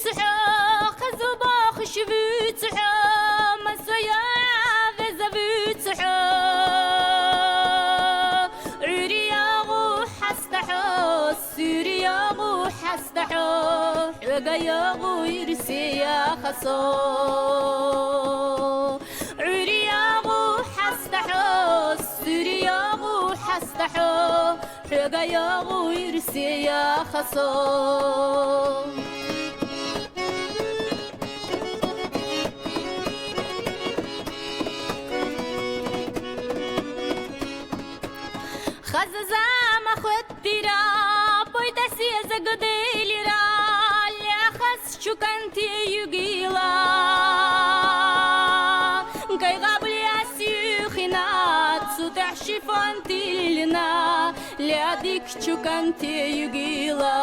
شفيتها خزوبا خشفيتها مسويا فزبيتها عريا روح استحو سوريا روح استحو حقيا غيرسي يا خصو عريا روح استحو سوريا روح استحو حقيا غيرسي يا خصو خززا ما خدتيرا بويدسي زقديليرا اللي خس شو كنتي يقيلا كي غابل يا سيخينات سوتح شفانتي لنا لياديك شو كنتي يقيلا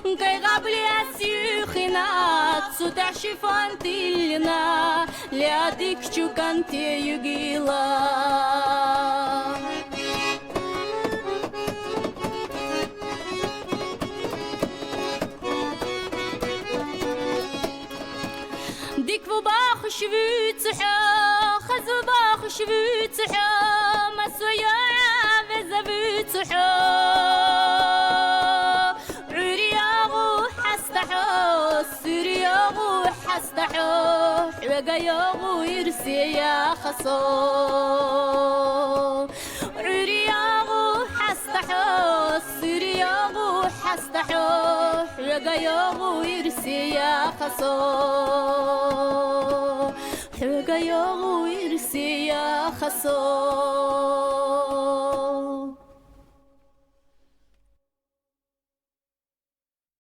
كي غابل يا سيخينات سوتح شفانتي لنا لياديك شو كنتي يقيلا ديك باخ شفيتها خزو باخ شفيتها مسويا بزبيتها عريا روح استحو سوريا روح استحو حقيا غيرسي يا خصو عريا روح استحو سوريا روح استحو حقيا غيرسي يا خصو حقيا غيرسي يا خصو